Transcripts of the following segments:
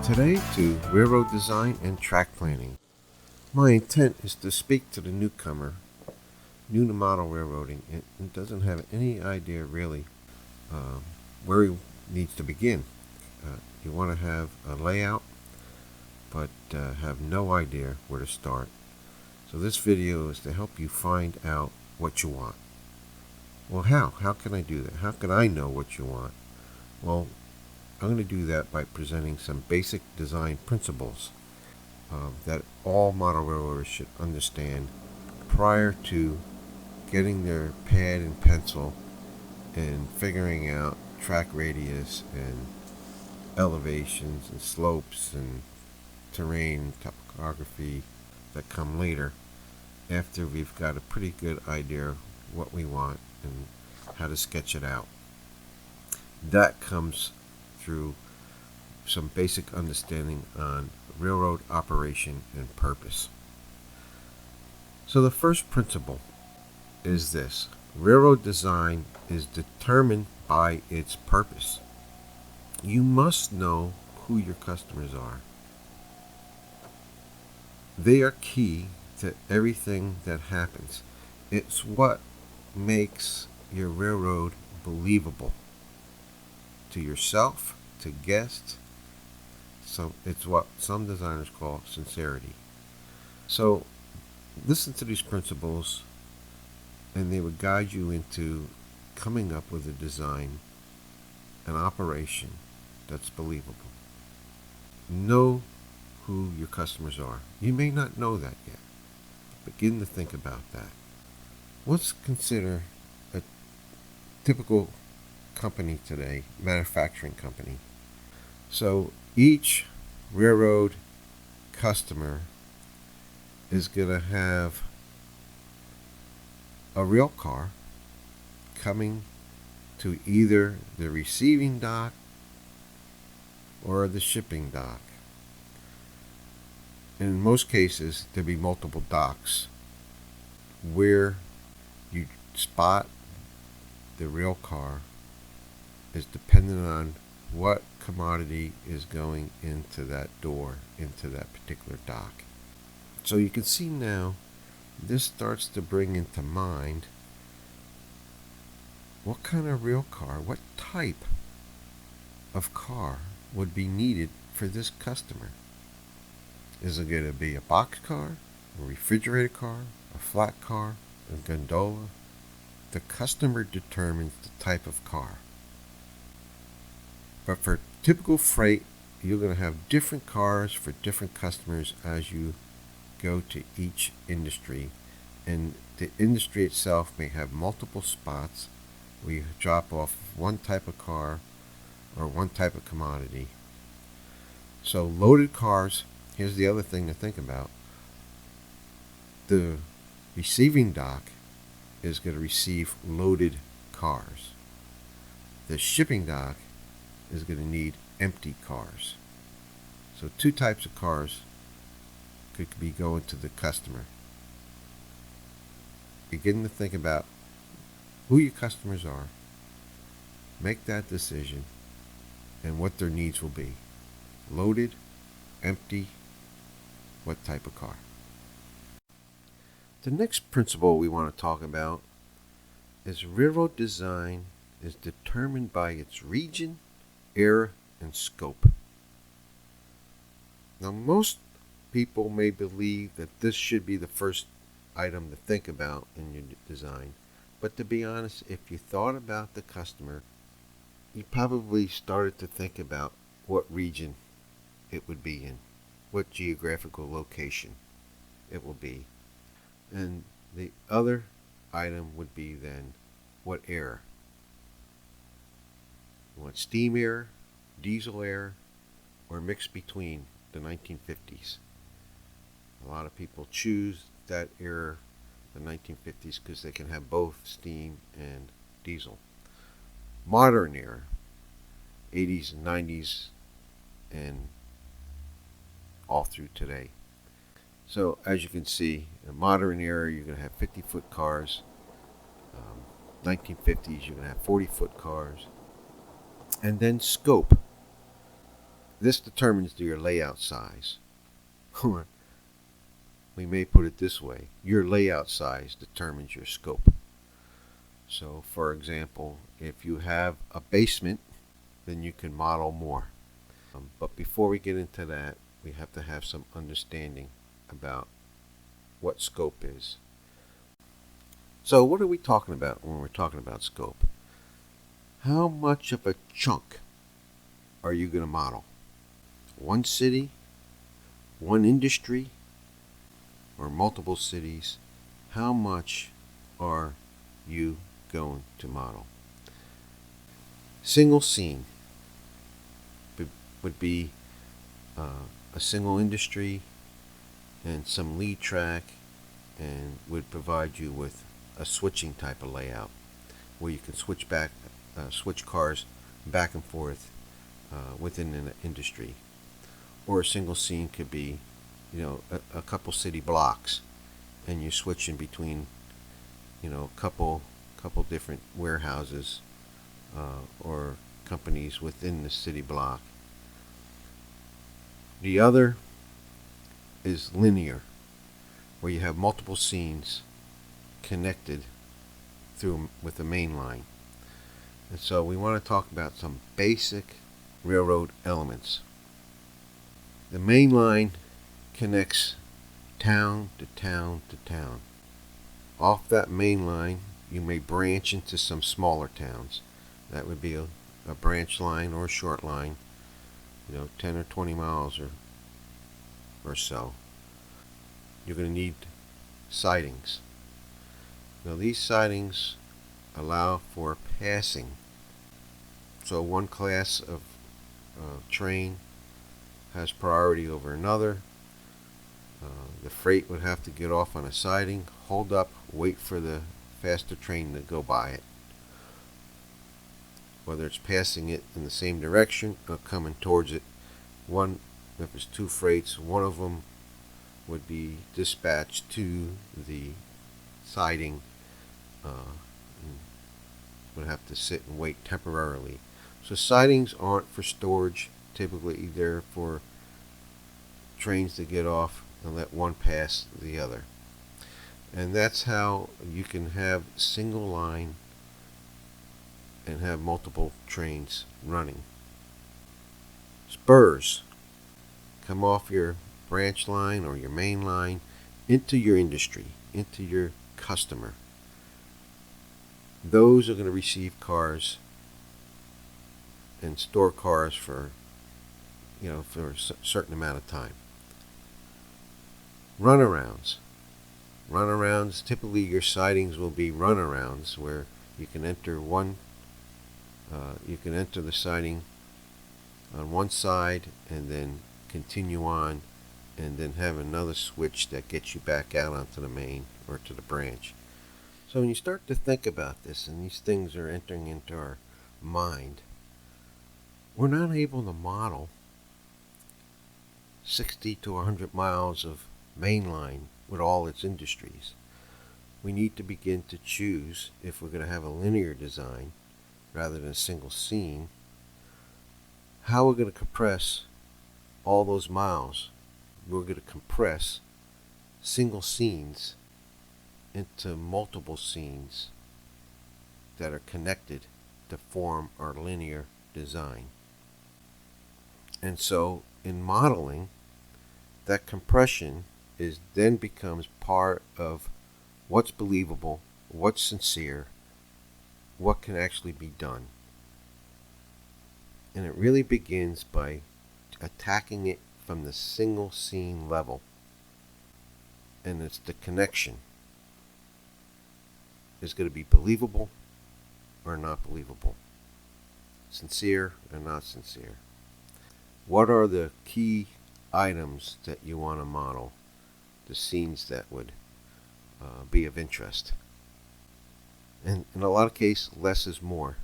Today to railroad design and track planning. My intent is to speak to the newcomer, new to model railroading, and doesn't have any idea really where he needs to begin. You want to have a layout, but have no idea where to start. So this video is to help you find out what you want. Well, how? How can I do that? How can I know what you want? Well, I'm going to do that by presenting some basic design principles that all model railroaders should understand prior to getting their pad and pencil and figuring out track radius and elevations and slopes and terrain topography that come later, after we've got a pretty good idea of what we want and how to sketch it out. That comes through some basic understanding on railroad operation and purpose. So the first principle is this: railroad design is determined by its purpose. You must know who your customers are. They are key to everything that happens. It's what makes your railroad believable to yourself, to guests. So it's what some designers call sincerity. So listen to these principles and they would guide you into coming up with a design, an operation that's believable. Know who your customers are. You may not know that yet. Begin to think about that. Let's consider a typical company today, manufacturing company. So each railroad customer is going to have a rail car coming to either the receiving dock or the shipping dock. In most cases, there'll be multiple docks. Where you spot the rail car is dependent on what commodity is going into that door, into that particular dock. So you can see now, this starts to bring into mind what kind of rail car, what type of car would be needed for this customer. Is it going to be a box car, a refrigerated car, a flat car, a gondola? The customer determines the type of car. But for typical freight, you're going to have different cars for different customers as you go to each industry. And the industry itself may have multiple spots where you drop off one type of car or one type of commodity. So loaded cars, here's the other thing to think about. The receiving dock is going to receive loaded cars. The shipping dock is going to need empty cars. So two types of cars could be going to the customer. Begin to think about who your customers are. Make that decision and what their needs will be. Loaded, empty, what type of car. The next principle we want to talk about is railroad design is determined by its region, era, and scope. Now, most people may believe that this should be the first item to think about in your design, but to be honest, if you thought about the customer, you probably started to think about what region it would be in, what geographical location it will be. And the other item would be then what era. You want steam era, diesel era, or mixed between the 1950s. A lot of people choose that era, the 1950s, because they can have both steam and diesel. Modern era, 80s and 90s, and all through today. So as you can see, in modern era, you're going to have 50-foot cars. 1950s, you're going to have 40-foot cars. And then scope. This determines your layout size. Or we may put it this way: your layout size determines your scope. So, for example, if you have a basement, then you can model more. But before we get into that, we have to have some understanding about what scope is. So, what are we talking about when we're talking about scope? How much of a chunk are you going to model? One city, one industry, or multiple cities? How much are you going to model? Single scene would be a single industry and some lead track, and would provide you with a switching type of layout where you can switch cars back and forth within an industry. Or a single scene could be, a couple city blocks, and you're switching between, a couple different warehouses or companies within the city block. The other is linear, where you have multiple scenes connected with the main line. And so we want to talk about some basic railroad elements. The main line connects town to town to town. Off that main line, you may branch into some smaller towns. That would be a branch line or a short line, 10 or 20 miles or so. You're going to need sidings. Now, these sidings allow for passing. So one class of train has priority over another. The freight would have to get off on a siding, hold up, wait for the faster train to go by it. Whether it's passing it in the same direction or coming towards it. If it's two freights, one of them would be dispatched to the siding, would have to sit and wait temporarily. So sidings aren't for storage. Typically, they're for trains to get off and let one pass the other. And that's how you can have single line and have multiple trains running. Spurs come off your branch line or your main line into your industry, into your customer. Those are going to receive cars and store cars for a certain amount of time. Runarounds. Typically your sidings will be runarounds where you can enter the siding on one side and then continue on, and then have another switch that gets you back out onto the main or to the branch. So when you start to think about this and these things are entering into our mind, we're not able to model 60 to 100 miles of main line with all its industries. We need to begin to choose, if we're going to have a linear design rather than a single scene, how we're going to compress all those miles. We're going to compress single scenes into multiple scenes that are connected to form our linear design. And so in modeling, that compression then becomes part of what's believable, what's sincere, what can actually be done. And it really begins by attacking it from the single scene level. And it's the connection. Is going to be believable or not believable? Sincere or not sincere? What are the key items that you want to model? The scenes that would be of interest. And in a lot of cases, less is more.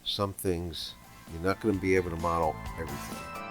Some things, you're not going to be able to model everything.